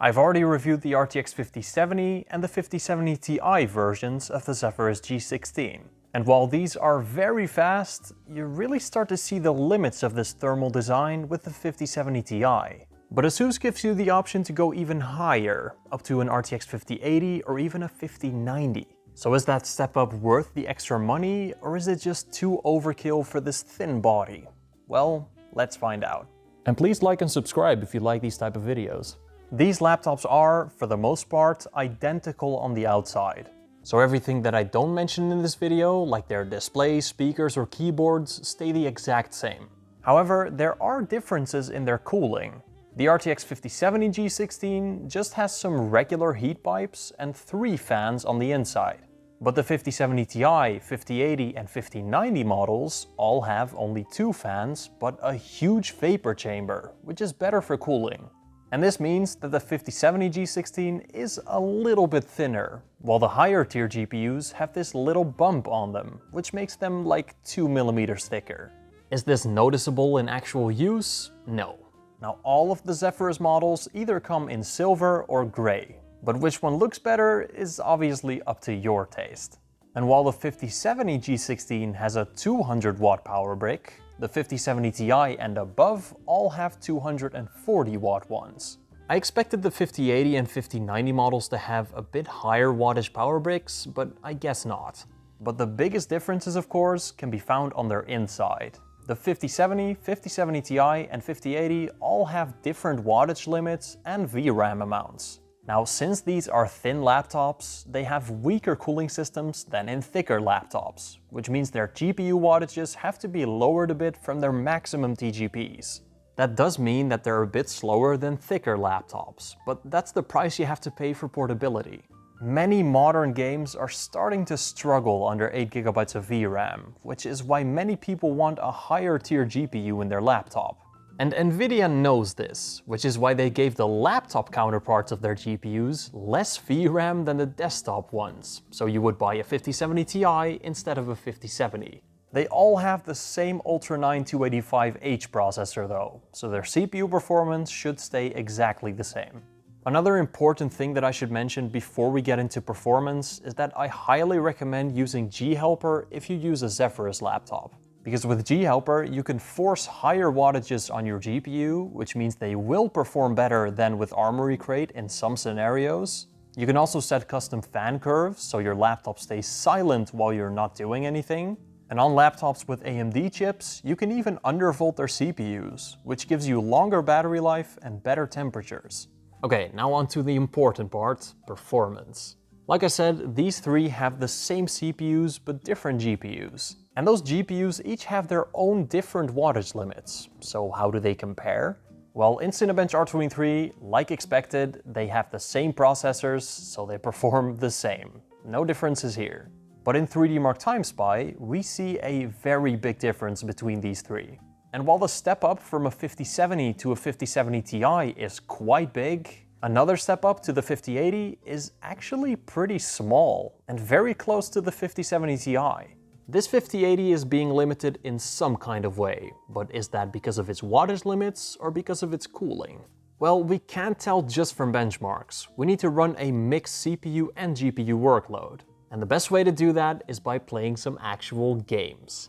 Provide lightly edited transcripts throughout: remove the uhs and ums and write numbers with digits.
I've already reviewed the RTX 5070 and the 5070 Ti versions of the Zephyrus G16. And while these are very fast, you really start to see the limits of this thermal design with the 5070 Ti. But ASUS gives you the option to go even higher, up to an RTX 5080 or even a 5090. So is that step up worth the extra money, or is it just too overkill for this thin body? Well, let's find out. And please like and subscribe if you like these type of videos. These laptops are, for the most part, identical on the outside. So everything that I don't mention in this video, like their displays, speakers or keyboards, stay the exact same. However, there are differences in their cooling. The RTX 5070 G16 just has some regular heat pipes and 3 fans on the inside. But the 5070 Ti, 5080 and 5090 models all have only 2 fans, but a huge vapor chamber, which is better for cooling. And this means that the 5070 G16 is a little bit thinner, while the higher tier GPUs have this little bump on them, which makes them like 2mm thicker. Is this noticeable in actual use? No. Now all of the Zephyrus models either come in silver or gray, but which one looks better is obviously up to your taste. And while the 5070 G16 has a 200 watt power brick, the 5070 Ti and above all have 240 watt ones. I expected the 5080 and 5090 models to have a bit higher wattage power bricks, but I guess not. But the biggest differences, of course, can be found on their inside. The 5070, 5070 Ti and 5080 all have different wattage limits and VRAM amounts. Now, since these are thin laptops, they have weaker cooling systems than in thicker laptops, which means their GPU wattages have to be lowered a bit from their maximum TGPs. That does mean that they're a bit slower than thicker laptops, but that's the price you have to pay for portability. Many modern games are starting to struggle under 8GB of VRAM, which is why many people want a higher tier GPU in their laptop. And Nvidia knows this, which is why they gave the laptop counterparts of their GPUs less VRAM than the desktop ones, so you would buy a 5070 Ti instead of a 5070. They all have the same Ultra 9 285H processor though, so their CPU performance should stay exactly the same. Another important thing that I should mention before we get into performance is that I highly recommend using G-Helper if you use a Zephyrus laptop. Because with G-Helper, you can force higher wattages on your GPU, which means they will perform better than with Armoury Crate in some scenarios. You can also set custom fan curves, so your laptop stays silent while you're not doing anything. And on laptops with AMD chips, you can even undervolt their CPUs, which gives you longer battery life and better temperatures. Okay, now on to the important part, performance. Like I said, these three have the same CPUs but different GPUs. And those GPUs each have their own different wattage limits. So how do they compare? Well, in Cinebench R23, like expected, they have the same processors, so they perform the same. No differences here. But in 3D Mark TimeSpy, we see a very big difference between these three. And while the step up from a 5070 to a 5070 Ti is quite big, another step up to the 5080 is actually pretty small and very close to the 5070 Ti. This 5080 is being limited in some kind of way, but is that because of its wattage limits or because of its cooling? Well, we can't tell just from benchmarks. We need to run a mixed CPU and GPU workload. And the best way to do that is by playing some actual games.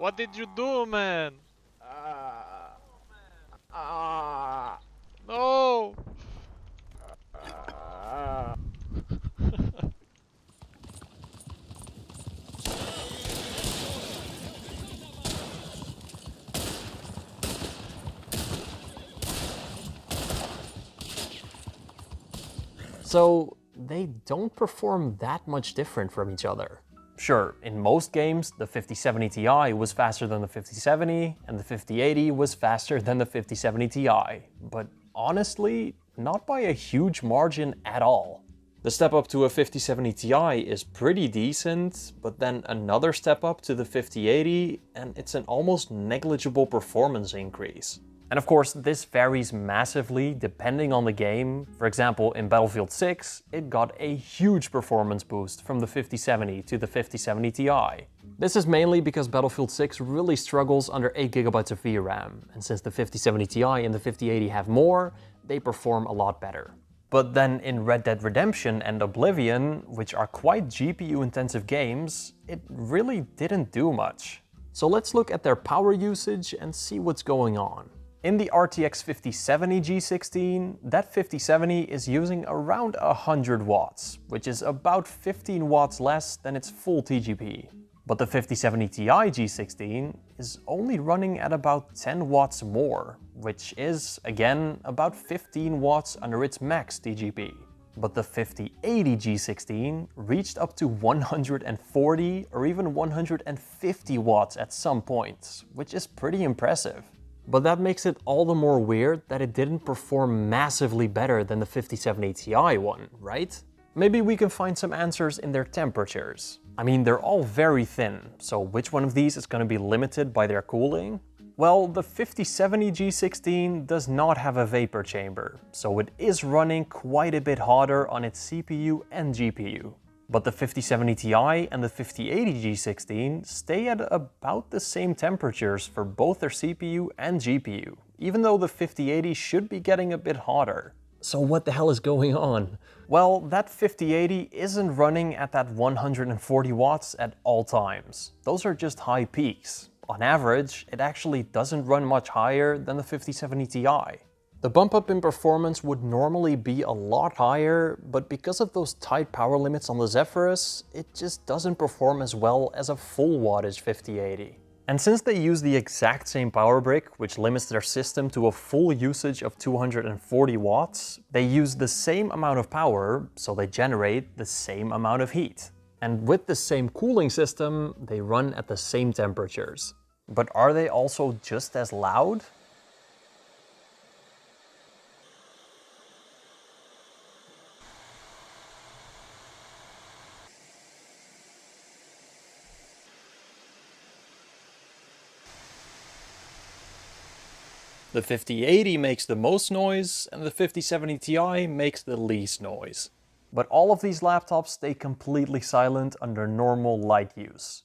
What did you do, man? No! So they don't perform that much different from each other. Sure, in most games, the 5070 Ti was faster than the 5070, and the 5080 was faster than the 5070 Ti. But honestly, not by a huge margin at all. The step up to a 5070 Ti is pretty decent, but then another step up to the 5080, and it's an almost negligible performance increase. And of course, this varies massively depending on the game. For example, in Battlefield 6, it got a huge performance boost from the 5070 to the 5070 Ti. This is mainly because Battlefield 6 really struggles under 8GB of VRAM, and since the 5070 Ti and the 5080 have more, they perform a lot better. But then in Red Dead Redemption and Oblivion, which are quite GPU-intensive games, it really didn't do much. So let's look at their power usage and see what's going on. In the RTX 5070 G16, that 5070 is using around 100 watts, which is about 15 watts less than its full TGP. But the 5070 Ti G16 is only running at about 10 watts more, which is, again, about 15 watts under its max TGP. But the 5080 G16 reached up to 140 or even 150 watts at some points, which is pretty impressive. But that makes it all the more weird that it didn't perform massively better than the 5070 Ti one, right? Maybe we can find some answers in their temperatures. I mean, they're all very thin, so which one of these is going to be limited by their cooling? Well, the 5070 G16 does not have a vapor chamber, so it is running quite a bit hotter on its CPU and GPU. But the 5070 Ti and the 5080 G16 stay at about the same temperatures for both their CPU and GPU, even though the 5080 should be getting a bit hotter. So what the hell is going on? Well, that 5080 isn't running at that 140 watts at all times. Those are just high peaks. On average, it actually doesn't run much higher than the 5070 Ti. The bump up in performance would normally be a lot higher, but because of those tight power limits on the Zephyrus, it just doesn't perform as well as a full wattage 5080. And since they use the exact same power brick, which limits their system to a full usage of 240 watts, they use the same amount of power, so they generate the same amount of heat. And with the same cooling system, they run at the same temperatures. But are they also just as loud? The 5080 makes the most noise, and the 5070 Ti makes the least noise. But all of these laptops stay completely silent under normal light use.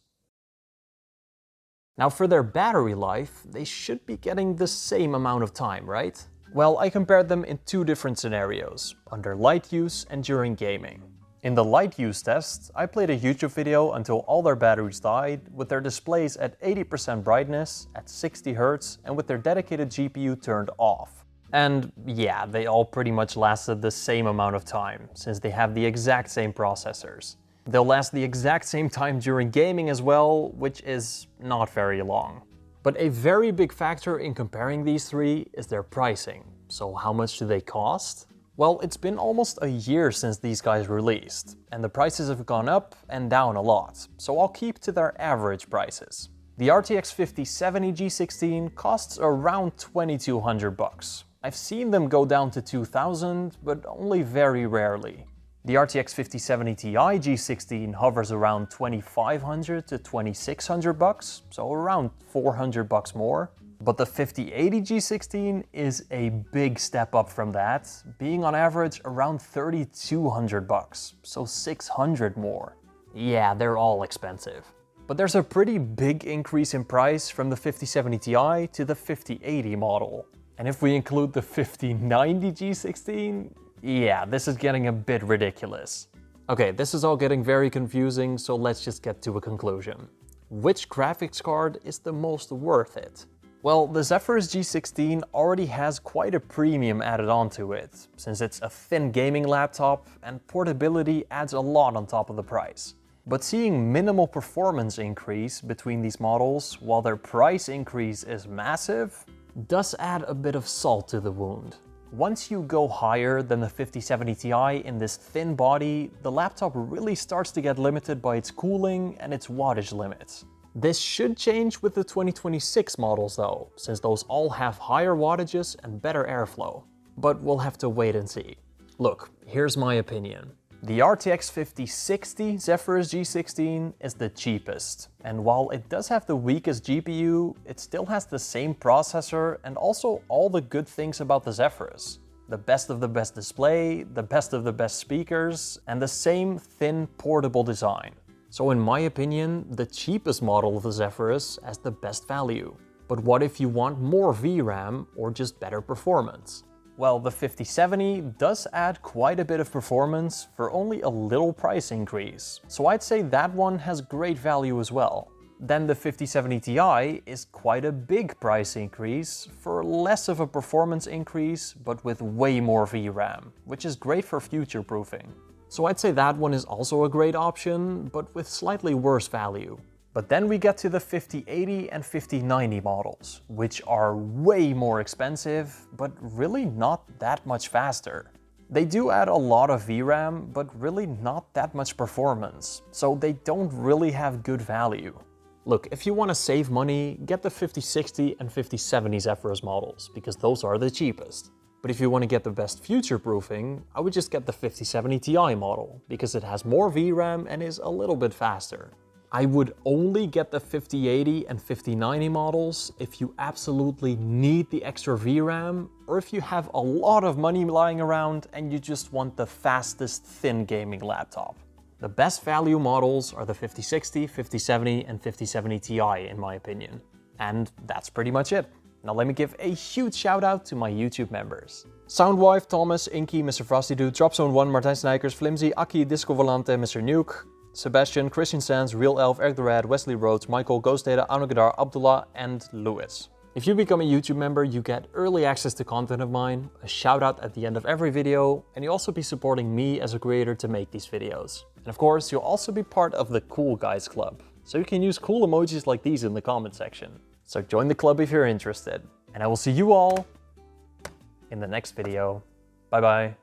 Now for their battery life, they should be getting the same amount of time, right? Well, I compared them in two different scenarios, under light use and during gaming. In the light use test, I played a YouTube video until all their batteries died, with their displays at 80% brightness, at 60 Hz, and with their dedicated GPU turned off. And yeah, they all pretty much lasted the same amount of time, since they have the exact same processors. They'll last the exact same time during gaming as well, which is not very long. But a very big factor in comparing these three is their pricing. So how much do they cost? Well, it's been almost a year since these guys released, and the prices have gone up and down a lot, so I'll keep to their average prices. The RTX 5070 G16 costs around 2,200 bucks. I've seen them go down to 2,000, but only very rarely. The RTX 5070 Ti G16 hovers around 2,500 to 2,600 bucks, so around 400 bucks more. But the 5080 G16 is a big step up from that, being on average around 3,200 bucks, so 600 more. Yeah, they're all expensive. But there's a pretty big increase in price from the 5070 Ti to the 5080 model. And if we include the 5090 G16, yeah, this is getting a bit ridiculous. Okay, this is all getting very confusing, so let's just get to a conclusion. Which graphics card is the most worth it? Well, the Zephyrus G16 already has quite a premium added onto it, since it's a thin gaming laptop and portability adds a lot on top of the price. But seeing minimal performance increase between these models while their price increase is massive does add a bit of salt to the wound. Once you go higher than the 5070 Ti in this thin body, the laptop really starts to get limited by its cooling and its wattage limits. This should change with the 2026 models though, since those all have higher wattages and better airflow. But we'll have to wait and see. Look, here's my opinion. The RTX 5060 Zephyrus G16 is the cheapest, and while it does have the weakest GPU, it still has the same processor and also all the good things about the Zephyrus. The best of the best display, the best of the best speakers, and the same thin portable design. So in my opinion, the cheapest model of the Zephyrus has the best value. But what if you want more VRAM or just better performance? Well, the 5070 does add quite a bit of performance for only a little price increase, so I'd say that one has great value as well. Then the 5070 Ti is quite a big price increase for less of a performance increase, but with way more VRAM, which is great for future-proofing. So I'd say that one is also a great option, but with slightly worse value. But then we get to the 5080 and 5090 models, which are way more expensive, but really not that much faster. They do add a lot of VRAM, but really not that much performance, so they don't really have good value. Look, if you want to save money, get the 5060 and 5070 Zephyrus models, because those are the cheapest. But if you want to get the best future-proofing, I would just get the 5070 Ti model, because it has more VRAM and is a little bit faster. I would only get the 5080 and 5090 models if you absolutely need the extra VRAM, or if you have a lot of money lying around and you just want the fastest thin gaming laptop. The best value models are the 5060, 5070 and 5070 Ti in my opinion. And that's pretty much it. Now let me give a huge shout out to my YouTube members. Soundwife, Thomas, Inky, Mr. Frosty Dude, Dropzone1, Martijn Snijkers, Flimsy, Aki, Disco Volante, Mr. Nuke, Sebastian, Christian Sands, Real Elf, Eric the Rad, Wesley Rhodes, Michael, Ghost Data, Anugadar, Abdullah, and Lewis. If you become a YouTube member, you get early access to content of mine, a shout out at the end of every video, and you'll also be supporting me as a creator to make these videos. And of course, you'll also be part of the Cool Guys Club, so you can use cool emojis like these in the comment section. So join the club if you're interested. And I will see you all in the next video. Bye bye.